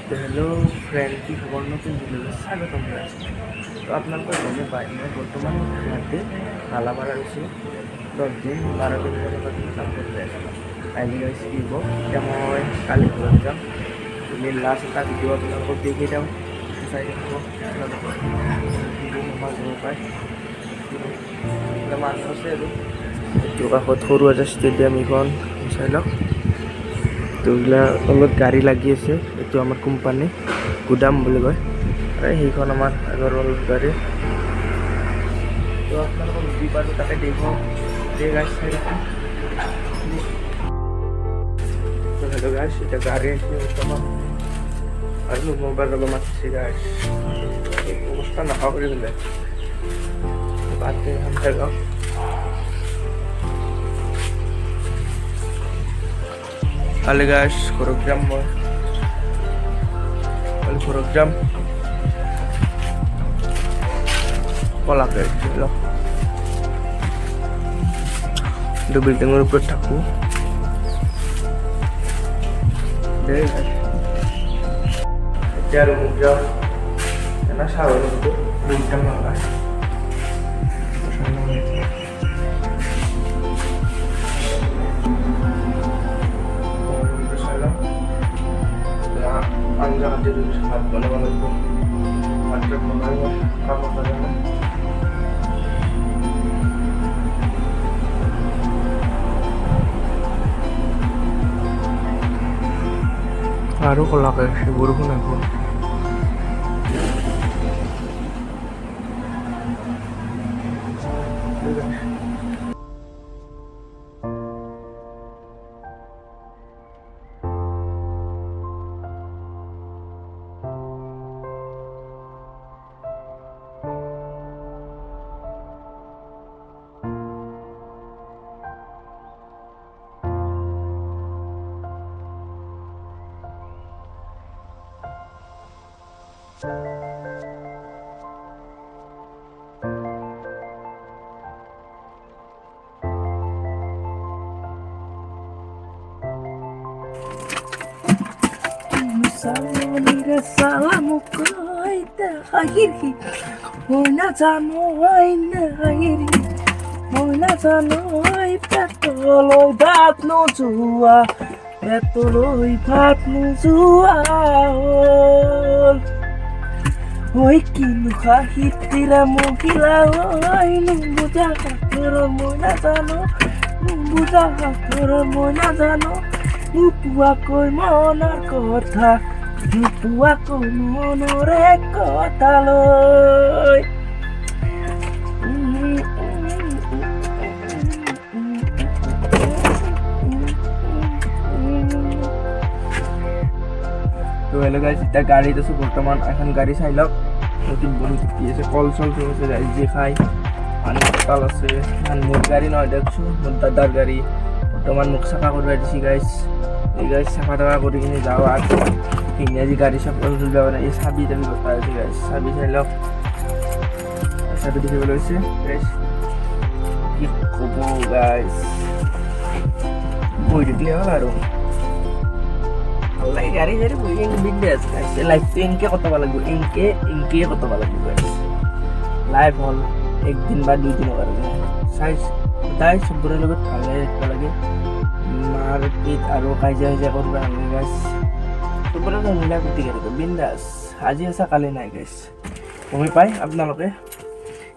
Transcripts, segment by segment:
Hello friend की खबर नতুन ভিডিঅ'লৈ স্বাগতম জনাইছোঁ। তো আপোনালোকে গমে পায় মই বৰ্তমান ইয়াতে হালা মাৰা গৈছোঁ 10 দিন 12 দিন ধৰি কাম কৰি আছোঁ। আজি গৈছোঁ কি হ'ব এতিয়া মই কালি ঘৰত যাম। তুমি লাষ্ট এটা ভিডিঅ' আপোনালোকক দেখি যাওঁ চাই থাকিব আমাৰ যাব পায় মানুহ আছে আৰু এইটো কাষত সৰু এটা ষ্টেডিয়াম এইখন চাই লওক। তোলা তলত গাড়ী লাগি আছে, এইটো আমাৰ কোম্পানী গুদাম বুলি কয় আৰু সেইখন আমাৰ আগৰৱাল গাড়ী। তো আপোনালোকক যি পাৰোঁ তাকে দেখুৱাওঁ দে গাছ চাই ৰাখোঁ। তো হেল্ল' গাছ, এতিয়া গাড়ী আহিছে বৰ্তমান আৰু মোবাইল ল'ব মাতিছে গাছ অৱস্থা নাপাওঁ কৰি পেলাই বাটে খাই লওক। Halo guys, program boy. Halo program. Kolak guys, lo. Udah building udah takku. Deh guys. Cari program. Karena sahur itu building lah. Panjang aja dulu sangat mana-mana itu ada menanya apa saja baru kalau kayak si buruk pun aku Salonira salamu koita akhiri Ona zanoi na akhiri Ona zanoi petoloi bat no jua Petoloi bat no jua Oi kinu kahit tira mo gila Oi numbu jaga tira mo na zano Numbu jaga tira mo na zano Lupu aku monar kota Lupu aku monorek kota loy তো hello guys, এটা গাড়ি আছে বর্তমান এখন গাড়ি চাই লওক নতুন বনি কি আছে কল চল আছে গাড়ি যে খাই পানি বোতল আছে আর মোর গাড়ি নয় দেখছো মোর দাদার গাড়ি বর্তমান মুখ চাফা করবা দিছি গাইস এই গাইস চাফা টাফা করে কিনে যাও আর ইংরাজি গাড়ি সব তুলতে পারে এই চাবি টাবি কথা আছে গাইস চাবি চাই লওক চাবি দেখে বলেছে গাইস কি কব গাইস বই দিলে হল আর Lai gari jadi punya bindas guys. Live tuh inke kota balagu inke kota balagu guys. Live hall ek din ba 2 din baru. Size dai sebure logot kale lagi. Market aro kaja kaja korba guys. Sebure lo nila kuti gitu bindas. Aji asa kale nai guys. Kami pai apnaloke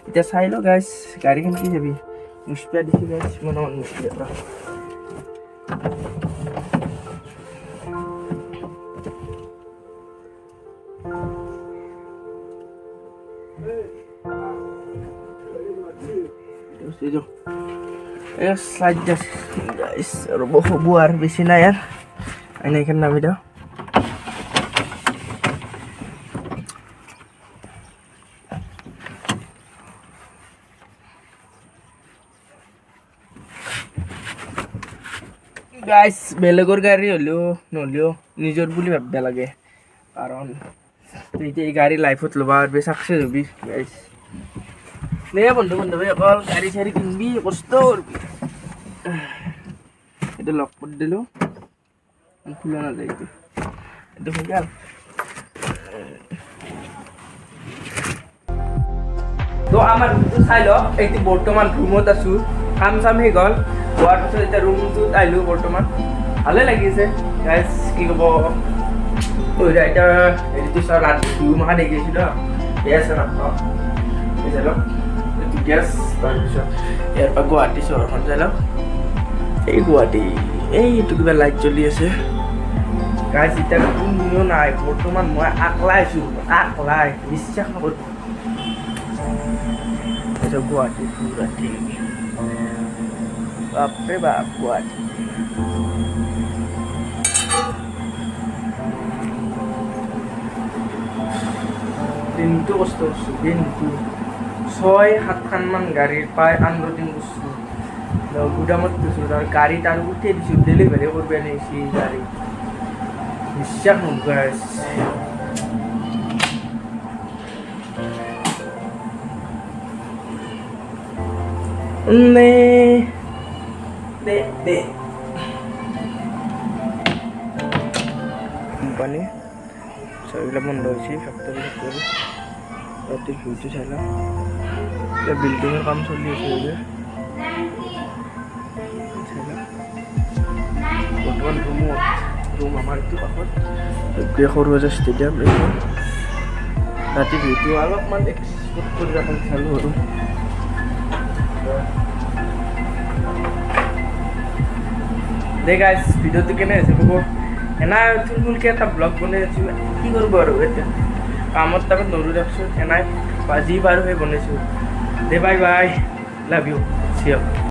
kita sai lo guys. Gari kan ki jabi. Muspia disi guys mono muspia ra. Terus itu saja guys roboh buar di sini ya ini kan video guys বেলেগৰ গাড়ী হলেও নহলেও নিজৰ বুলি ভাবিব লাগে কাৰণ এই গাড়ী লাইফত লবা আৰু সাকসেস হবি গাইস নে বন্ধু অকল গাড়ী চাৰি কিনবি কষ্ট কৰবি এটা লক কৰি দিলো খোলা নাযায় এইটো হৈ গ'ল আমাৰ ৰুমটো চাই লওক এইটো বৰ্তমান ৰুমত আছোঁ কাম চাম হৈ গ'ল হোৱাৰ পিছত এতিয়া ৰুমটোত আহিলোঁ বৰ্তমান ভালে লাগিছে গাইজ কি ক'ব এতিয়া হেৰিটো চাওঁ ৰাতি ভিউ মাহা দেখিছিলোঁ গেছ নাপাওঁ চাই লওক এইটো গেছ তাৰপিছত ইয়াৰ পৰা গুৱাহাটী চহৰখন চাই লওক এই গুৱাহাটী এইটো কিবা লাইট জ্বলি আছে গাইজ এতিয়া কোনেও নাই বৰ্তমান মই আকলাই আছোঁ আকলাই বিশ্বাস নকৰোঁ এটা গুৱাহাটী পুৰা ঠিক বাপৰে বাপ গুৱাহাটী দিনটো কষ্ট কৰিছোঁ দিনটো 6-7খানমান গাড়ীৰ প্ৰায় আনলোডিং কৰিছোঁ গুদামত গৈছোঁ তাৰ গাড়ীত আৰু উঠাই দিছোঁ ডেলিভাৰী কৰিব আনিছি গাড়ী বিশ্বাস নকৰা কোম্পানী চাৰিবিলাক বন্ধ হৈছে ফেক্টৰী ৰাতিৰ ভিউটো চাইলাম এতিয়া বিল্ডিঙৰ কাম চলি আছে বৰ্তমান ৰুম আমাৰ এইটো কাষত সৰু আছে ষ্টেডিয়াম এইখন ৰাতি ভিউটো অলপমান এক্সপৰ্ট কৰি ৰাখি চালোঁ আৰু দে গাইজ ভিডিঅ'টো কেনে হৈছে ক'ব এনাই থুলমুলকৈ এটা ব্লগ বনাই আছোঁ কি কৰিব আৰু এতিয়া কামত তাকত নৰো ৰাখছোঁ এনাই যি পাৰোঁ সেই বনাইছোঁ দে bye bye love you see U